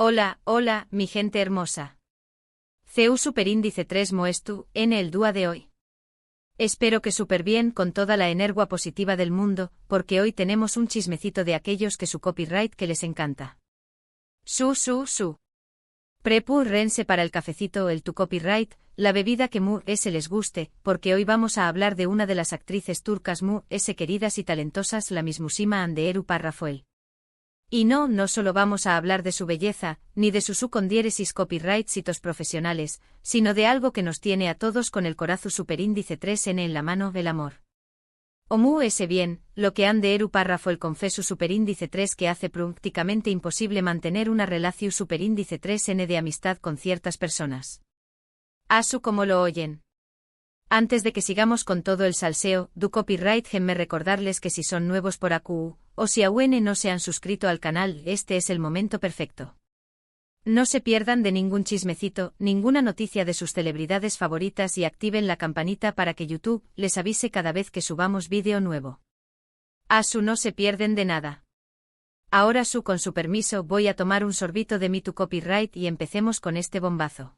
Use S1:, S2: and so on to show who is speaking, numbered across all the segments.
S1: Hola, hola, mi gente hermosa. CU Superíndice 3 Moestu, en el dúa de hoy. Espero que súper bien con toda la energía positiva del mundo, porque hoy tenemos un chismecito de aquellos que su copyright que les encanta. Su. Prepu rense para el cafecito el tu copyright, la bebida que mu ese les guste, porque hoy vamos a hablar de una de las actrices turcas mu ese queridas y talentosas la mismísima Anderu Parrafoel. Y no solo vamos a hablar de su belleza, ni de su condiéresis copyrightsitos profesionales, sino de algo que nos tiene a todos con el corazu superíndice 3n en la mano, el amor. Omu ese bien, lo que Anderu Parrafoel confesu superíndice 3 que hace prácticamente imposible mantener una relación superíndice 3n de amistad con ciertas personas. Asu como lo oyen. Antes de que sigamos con todo el salseo, du copyright me recordarles que si son nuevos por AQ, o si aún no se han suscrito al canal, este es el momento perfecto. No se pierdan de ningún chismecito, ninguna noticia de sus celebridades favoritas y activen la campanita para que YouTube les avise cada vez que subamos vídeo nuevo. Asu no se pierden de nada. Ahora con su permiso voy a tomar un sorbito de mi tu copyright y empecemos con este bombazo.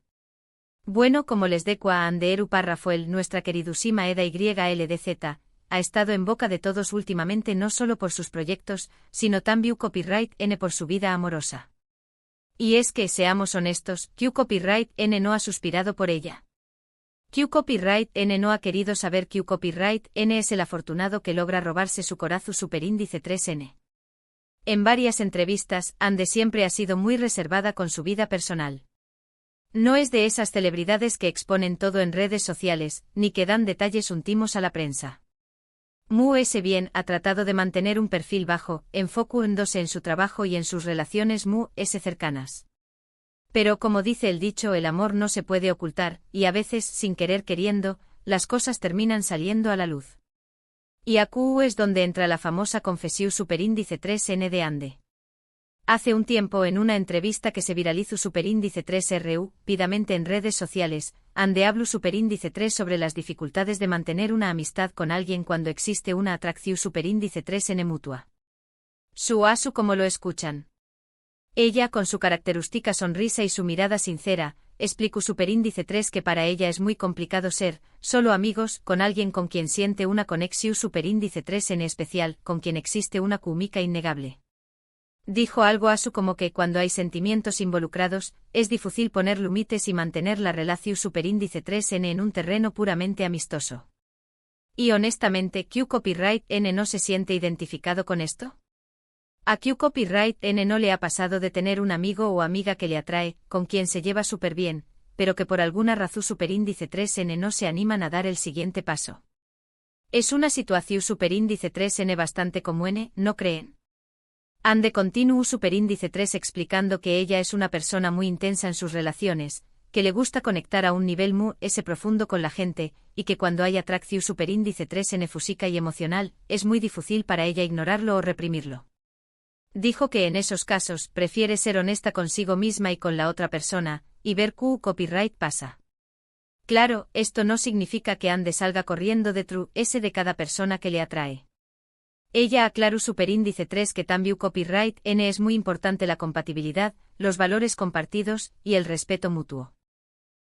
S1: Bueno, como les deco a Anderu Parrafoel, nuestra queridusima Eda YLDZ, ha estado en boca de todos últimamente no solo por sus proyectos, sino también copyright N por su vida amorosa. Y es que, seamos honestos, Q copyright N no ha suspirado por ella. Q copyright N no ha querido saber Q copyright N es el afortunado que logra robarse su corazu superíndice 3N. En varias entrevistas, Ande siempre ha sido muy reservada con su vida personal. No es de esas celebridades que exponen todo en redes sociales, ni que dan detalles íntimos a la prensa. Mu ese bien ha tratado de mantener un perfil bajo, enfocándose en su trabajo y en sus relaciones mu ese cercanas. Pero como dice el dicho, el amor no se puede ocultar, y a veces, sin querer queriendo, las cosas terminan saliendo a la luz. Y AQ es donde entra la famosa confesión superíndice 3N de Ande. Hace un tiempo en una entrevista que se viralizó superíndice 3RU, pidamente en redes sociales, Ande habló superíndice 3 sobre las dificultades de mantener una amistad con alguien cuando existe una atracción superíndice 3N mutua. Asu como lo escuchan. Ella con su característica sonrisa y su mirada sincera, explicó superíndice 3 que para ella es muy complicado ser, solo amigos, con alguien con quien siente una conexión superíndice 3N especial, con quien existe una química innegable. Dijo algo Asu como que cuando hay sentimientos involucrados, es difícil poner límites y mantener la relación superíndice 3N en un terreno puramente amistoso. Y honestamente, ¿Q copyright N no se siente identificado con esto? A Q copyright N no le ha pasado de tener un amigo o amiga que le atrae, con quien se lleva súper bien, pero que por alguna razón superíndice 3N no se animan a dar el siguiente paso. Es una situación superíndice 3N bastante común, ¿no creen? Ande continuó superíndice 3 explicando que ella es una persona muy intensa en sus relaciones, que le gusta conectar a un nivel muy ese profundo con la gente, y que cuando hay atracción superíndice 3N física y emocional, es muy difícil para ella ignorarlo o reprimirlo. Dijo que en esos casos prefiere ser honesta consigo misma y con la otra persona, y ver Q copyright pasa. Claro, esto no significa que Ande salga corriendo de ese de cada persona que le atrae. Ella aclaró superíndice 3 que también copyright N es muy importante la compatibilidad, los valores compartidos, y el respeto mutuo.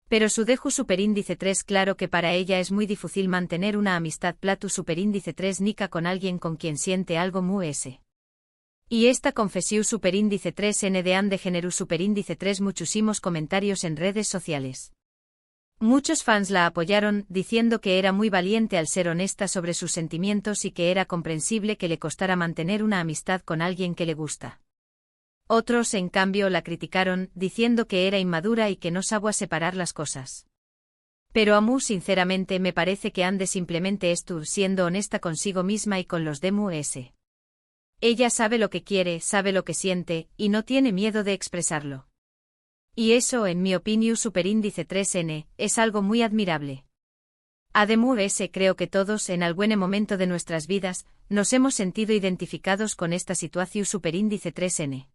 S1: Pero su dejo superíndice 3 claro que para ella es muy difícil mantener una amistad platu superíndice 3 nica con alguien con quien siente algo mu ese. Y esta confesión superíndice 3N de Ande generó superíndice 3 muchísimos comentarios en redes sociales. Muchos fans la apoyaron, diciendo que era muy valiente al ser honesta sobre sus sentimientos y que era comprensible que le costara mantener una amistad con alguien que le gusta. Otros, en cambio, la criticaron, diciendo que era inmadura y que no sabía separar las cosas. Pero a mí sinceramente me parece que Ande simplemente estuvo siendo honesta consigo misma y con los de ese. Ella sabe lo que quiere, sabe lo que siente, y no tiene miedo de expresarlo. Y eso, en mi opinión superíndice 3N, es algo muy admirable. Además creo que todos en algún momento de nuestras vidas, nos hemos sentido identificados con esta situación superíndice 3N.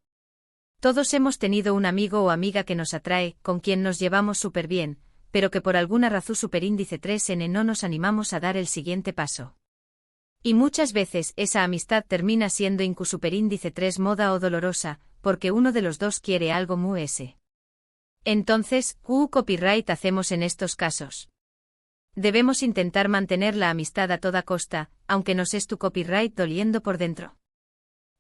S1: Todos hemos tenido un amigo o amiga que nos atrae, con quien nos llevamos súper bien, pero que por alguna razón superíndice 3N no nos animamos a dar el siguiente paso. Y muchas veces esa amistad termina siendo superíndice 3 moda o dolorosa, porque uno de los dos quiere algo mu s. Entonces, ¿qué copyright hacemos en estos casos? Debemos intentar mantener la amistad a toda costa, aunque nos es tu copyright doliendo por dentro.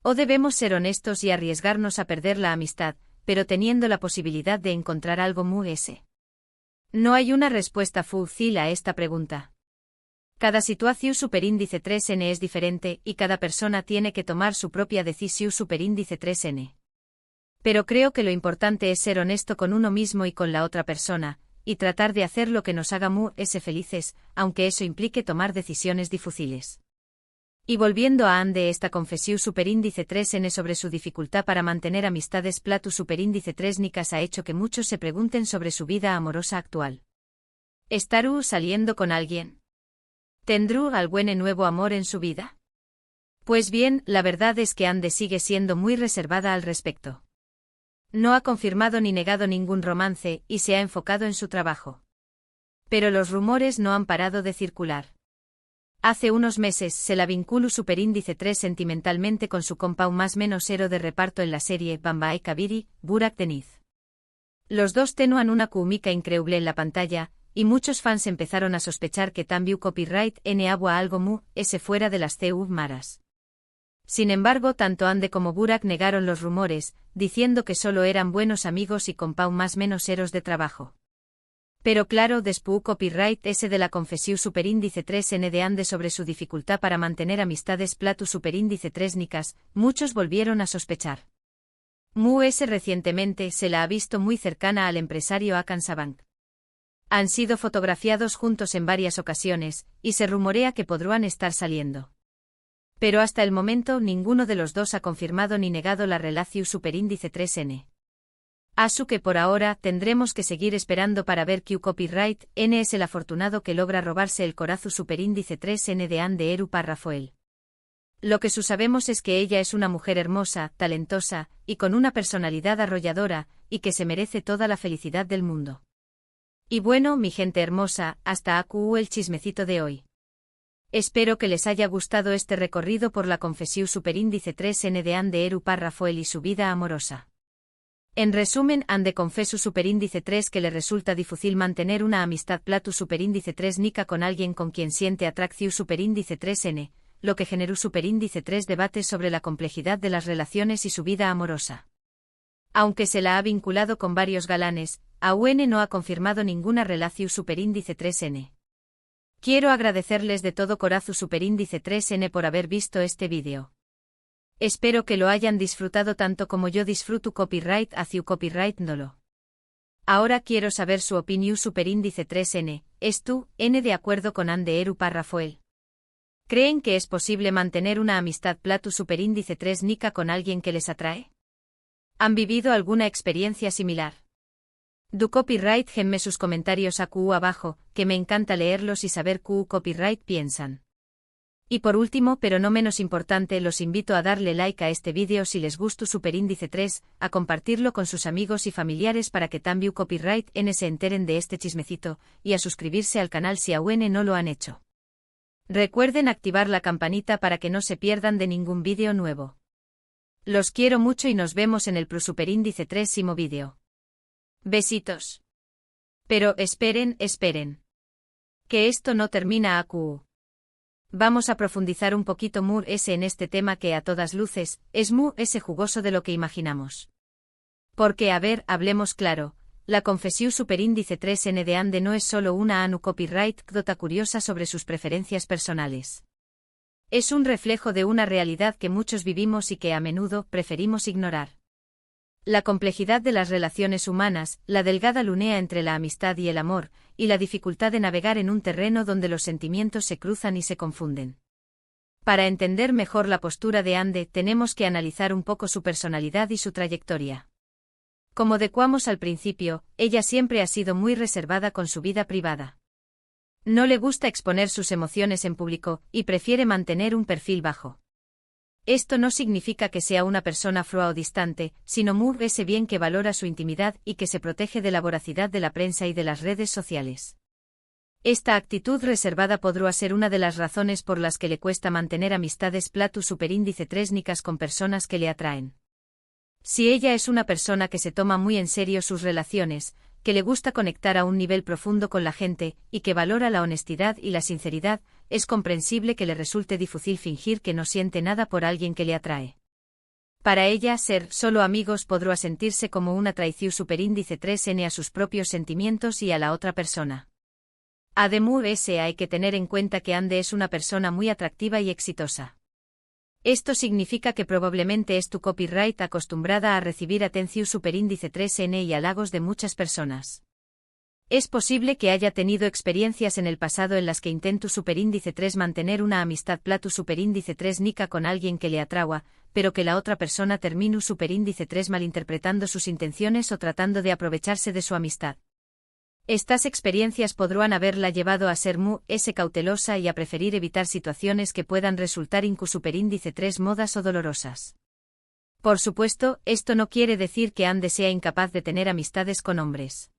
S1: O debemos ser honestos y arriesgarnos a perder la amistad, pero teniendo la posibilidad de encontrar algo mu s. No hay una respuesta fácil a esta pregunta. Cada situación superíndice 3n es diferente y cada persona tiene que tomar su propia decisión superíndice 3n. Pero creo que lo importante es ser honesto con uno mismo y con la otra persona, y tratar de hacer lo que nos haga mu s felices, aunque eso implique tomar decisiones difíciles. Y volviendo a Ande, esta confesión superíndice 3n sobre su dificultad para mantener amistades platu superíndice 3 nicas ha hecho que muchos se pregunten sobre su vida amorosa actual. ¿Estarú saliendo con alguien? ¿Tendrú algún nuevo amor en su vida? Pues bien, la verdad es que Ande sigue siendo muy reservada al respecto. No ha confirmado ni negado ningún romance y se ha enfocado en su trabajo. Pero los rumores no han parado de circular. Hace unos meses se la vinculó superíndice 3 sentimentalmente con su compau más menos héroe de reparto en la serie Bambae Kabiri, Burak Deniz. Los dos tenuan una química increíble en la pantalla, y muchos fans empezaron a sospechar que también copyright n agua algo mu s fuera de las CU maras. Sin embargo, tanto Ande como Burak negaron los rumores, diciendo que solo eran buenos amigos y compau más menos héroes de trabajo. Pero claro, después copyright s de la confesión superíndice 3n de Ande sobre su dificultad para mantener amistades platu superíndice 3 nicas, muchos volvieron a sospechar. Mu s recientemente se la ha visto muy cercana al empresario Akan Sabank. Han sido fotografiados juntos en varias ocasiones, y se rumorea que podrán estar saliendo. Pero hasta el momento ninguno de los dos ha confirmado ni negado la relación superíndice 3n. Asu que por ahora tendremos que seguir esperando para ver que copyright n es el afortunado que logra robarse el corazón superíndice 3n de Ande Eru Parrafoel. Lo que sabemos es que ella es una mujer hermosa, talentosa, y con una personalidad arrolladora, y que se merece toda la felicidad del mundo. Y bueno, mi gente hermosa, hasta aquí el chismecito de hoy. Espero que les haya gustado este recorrido por la confesión superíndice 3n de Ande Eru Parrafoel y su vida amorosa. En resumen, Ande confesó superíndice 3 que le resulta difícil mantener una amistad platu superíndice 3 nica con alguien con quien siente atracción superíndice 3n, lo que generó superíndice 3 debates sobre la complejidad de las relaciones y su vida amorosa. Aunque se la ha vinculado con varios galanes, AUN no ha confirmado ninguna relación superíndice 3n. Quiero agradecerles de todo corazón superíndice 3n por haber visto este vídeo. Espero que lo hayan disfrutado tanto como yo disfruto copyright hacia copyright nolo. Ahora quiero saber su opinión superíndice 3n, ¿es tú, n de acuerdo con Ande Eru Parrafoel? ¿Creen que es posible mantener una amistad platu superíndice 3 nica con alguien que les atrae? ¿Han vivido alguna experiencia similar? Du copyright genme sus comentarios aquí abajo, que me encanta leerlos y saber qué copyright piensan. Y por último, pero no menos importante, los invito a darle like a este vídeo si les gustó superíndice 3, a compartirlo con sus amigos y familiares para que también copyright n se enteren de este chismecito, y a suscribirse al canal si aún no lo han hecho. Recuerden activar la campanita para que no se pierdan de ningún vídeo nuevo. Los quiero mucho y nos vemos en el superíndice 3 vídeo. Besitos. Pero esperen. Que esto no termina aquí. Vamos a profundizar un poquito mu s en este tema que a todas luces, es mu s jugoso de lo que imaginamos. Porque a ver, hablemos claro, la confesión superíndice 3n de Ande no es solo una anu copyright dota curiosa sobre sus preferencias personales. Es un reflejo de una realidad que muchos vivimos y que a menudo preferimos ignorar. La complejidad de las relaciones humanas, la delgada línea entre la amistad y el amor, y la dificultad de navegar en un terreno donde los sentimientos se cruzan y se confunden. Para entender mejor la postura de Ande, tenemos que analizar un poco su personalidad y su trayectoria. Como decíamos al principio, ella siempre ha sido muy reservada con su vida privada. No le gusta exponer sus emociones en público, y prefiere mantener un perfil bajo. Esto no significa que sea una persona fría o distante, sino muy ese bien que valora su intimidad y que se protege de la voracidad de la prensa y de las redes sociales. Esta actitud reservada podrá ser una de las razones por las que le cuesta mantener amistades platu superíndice 3 nicas con personas que le atraen. Si ella es una persona que se toma muy en serio sus relaciones, que le gusta conectar a un nivel profundo con la gente, y que valora la honestidad y la sinceridad, es comprensible que le resulte difícil fingir que no siente nada por alguien que le atrae. Para ella, ser solo amigos podrá sentirse como una traición superíndice 3n a sus propios sentimientos y a la otra persona. Además, hay que tener en cuenta que Ande es una persona muy atractiva y exitosa. Esto significa que probablemente es tu copyright acostumbrada a recibir atención superíndice 3n y halagos de muchas personas. Es posible que haya tenido experiencias en el pasado en las que intentó superíndice 3 mantener una amistad platu superíndice 3 nica con alguien que le atraua, pero que la otra persona terminó superíndice 3 malinterpretando sus intenciones o tratando de aprovecharse de su amistad. Estas experiencias podrán haberla llevado a ser cautelosa y a preferir evitar situaciones que puedan resultar superíndice 3 modas o dolorosas. Por supuesto, esto no quiere decir que Ande sea incapaz de tener amistades con hombres.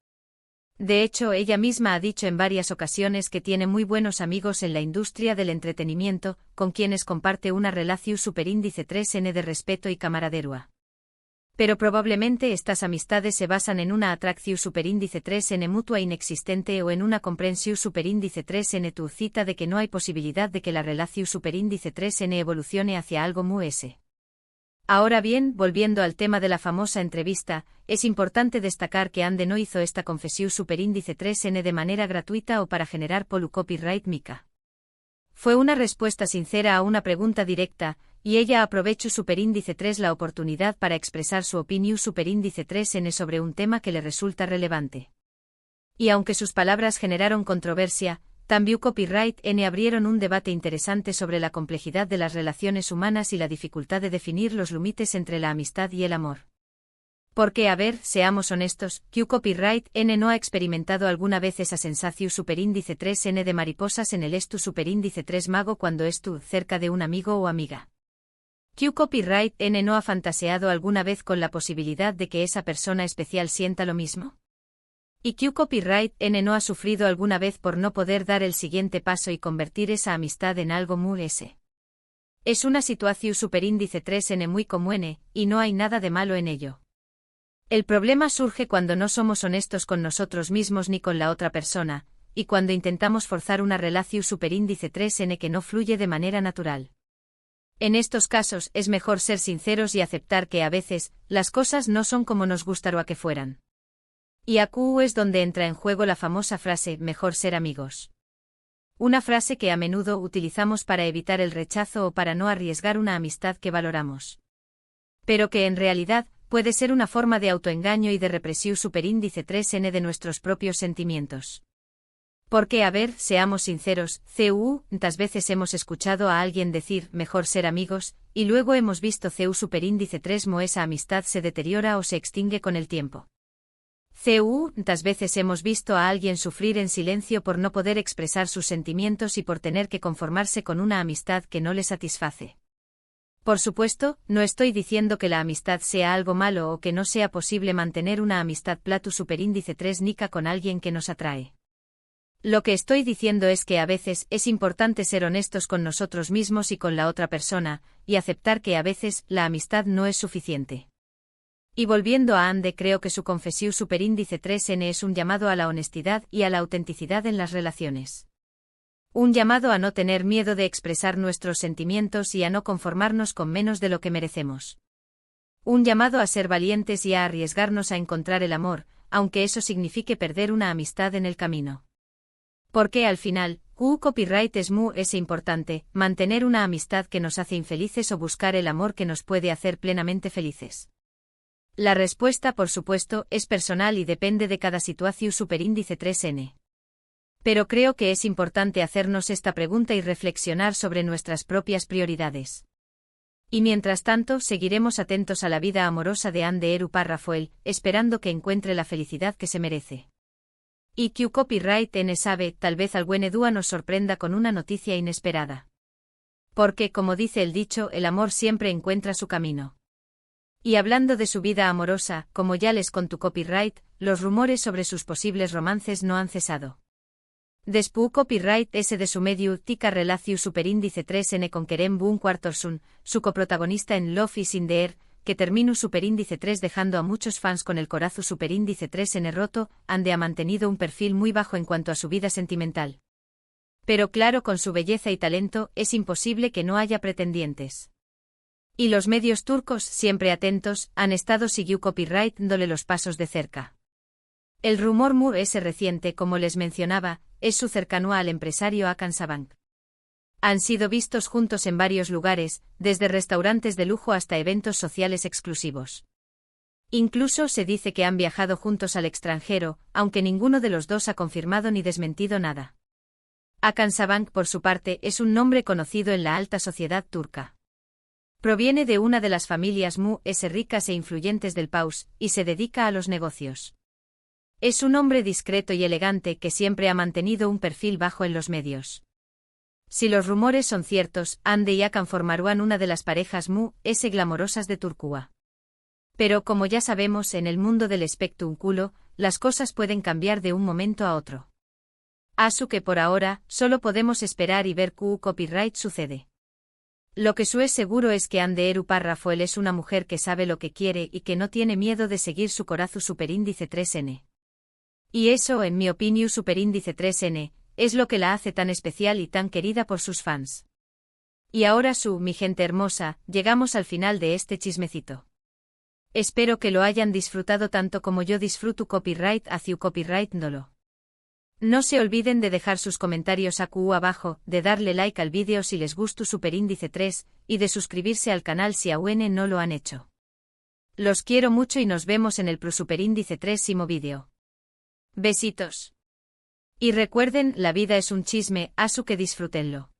S1: De hecho, ella misma ha dicho en varias ocasiones que tiene muy buenos amigos en la industria del entretenimiento, con quienes comparte una relación superíndice 3n de respeto y camaradería. Pero probablemente estas amistades se basan en una atracción superíndice 3n mutua inexistente o en una comprensión superíndice 3n túcita de que no hay posibilidad de que la relación superíndice 3n evolucione hacia algo s. Ahora bien, volviendo al tema de la famosa entrevista, es importante destacar que Ande no hizo esta confesión superíndice 3n de manera gratuita o para generar copyright mica. Fue una respuesta sincera a una pregunta directa, y ella aprovechó superíndice 3 la oportunidad para expresar su opinión superíndice 3n sobre un tema que le resulta relevante. Y aunque sus palabras generaron controversia, también copyright n abrieron un debate interesante sobre la complejidad de las relaciones humanas y la dificultad de definir los límites entre la amistad y el amor. Porque, a ver, seamos honestos, copyright n no ha experimentado alguna vez esa sensación superíndice 3n de mariposas en el estu superíndice 3 mago cuando estu cerca de un amigo o amiga. Copyright n no ha fantaseado alguna vez con la posibilidad de que esa persona especial sienta lo mismo. Y copyright n no ha sufrido alguna vez por no poder dar el siguiente paso y convertir esa amistad en algo s. Es una situación superíndice 3n muy común, y no hay nada de malo en ello. El problema surge cuando no somos honestos con nosotros mismos ni con la otra persona, y cuando intentamos forzar una relación superíndice 3n que no fluye de manera natural. En estos casos es mejor ser sinceros y aceptar que a veces, las cosas no son como nos gustaría que fueran. Y aquí es donde entra en juego la famosa frase, mejor ser amigos. Una frase que a menudo utilizamos para evitar el rechazo o para no arriesgar una amistad que valoramos. Pero que en realidad, puede ser una forma de autoengaño y de represión superíndice 3n de nuestros propios sentimientos. Porque, a ver, seamos sinceros, tantas veces hemos escuchado a alguien decir, mejor ser amigos, y luego hemos visto superíndice 3 esa amistad se deteriora o se extingue con el tiempo. Tantas veces hemos visto a alguien sufrir en silencio por no poder expresar sus sentimientos y por tener que conformarse con una amistad que no le satisface. Por supuesto, no estoy diciendo que la amistad sea algo malo o que no sea posible mantener una amistad platu superíndice 3 nica con alguien que nos atrae. Lo que estoy diciendo es que a veces es importante ser honestos con nosotros mismos y con la otra persona, y aceptar que a veces la amistad no es suficiente. Y volviendo a Ande, creo que su confesión superíndice 3n es un llamado a la honestidad y a la autenticidad en las relaciones. Un llamado a no tener miedo de expresar nuestros sentimientos y a no conformarnos con menos de lo que merecemos. Un llamado a ser valientes y a arriesgarnos a encontrar el amor, aunque eso signifique perder una amistad en el camino. Porque al final, copyright es importante, mantener una amistad que nos hace infelices o buscar el amor que nos puede hacer plenamente felices. La respuesta, por supuesto, es personal y depende de cada situación superíndice 3n. Pero creo que es importante hacernos esta pregunta y reflexionar sobre nuestras propias prioridades. Y mientras tanto, seguiremos atentos a la vida amorosa de Ande Eru Parrafoel, esperando que encuentre la felicidad que se merece. Y copyright n sabe, tal vez alguna dúa nos sorprenda con una noticia inesperada. Porque, como dice el dicho, el amor siempre encuentra su camino. Y hablando de su vida amorosa, como ya les contó copyright, los rumores sobre sus posibles romances no han cesado. Después copyright de su medio tica relación superíndice 3n con Kerem Boon Quartorsun, su coprotagonista en Love is in the Air, que terminu superíndice 3 dejando a muchos fans con el corazo superíndice 3N roto, Ande ha mantenido un perfil muy bajo en cuanto a su vida sentimental. Pero claro, con su belleza y talento, es imposible que no haya pretendientes. Y los medios turcos, siempre atentos, han estado siguiendo copyright dándole los pasos de cerca. El rumor muy reciente, como les mencionaba, es su cercanía al empresario Hakan Sabank. Han sido vistos juntos en varios lugares, desde restaurantes de lujo hasta eventos sociales exclusivos. Incluso se dice que han viajado juntos al extranjero, aunque ninguno de los dos ha confirmado ni desmentido nada. Hakan Sabank, por su parte, es un nombre conocido en la alta sociedad turca. Proviene de una de las familias muy ricas e influyentes del país, y se dedica a los negocios. Es un hombre discreto y elegante que siempre ha mantenido un perfil bajo en los medios. Si los rumores son ciertos, Ande y Hakan formarán una de las parejas muy glamorosas de Turquía. Pero como ya sabemos, en el mundo del espectáculo, las cosas pueden cambiar de un momento a otro. Así que por ahora, solo podemos esperar y ver qué copyright sucede. Lo que es seguro es que Ande Eru Parrafoel es una mujer que sabe lo que quiere y que no tiene miedo de seguir su corazón superíndice 3N. Y eso, en mi opinión, superíndice 3N, es lo que la hace tan especial y tan querida por sus fans. Y ahora mi gente hermosa, llegamos al final de este chismecito. Espero que lo hayan disfrutado tanto como yo disfruto copyright hacia copyright dolo. No se olviden de dejar sus comentarios aquí abajo, de darle like al vídeo si les gustó superíndice 3, y de suscribirse al canal si aún no lo han hecho. Los quiero mucho y nos vemos en el superíndice 3º vídeo. Besitos. Y recuerden, la vida es un chisme, así que disfrútenlo.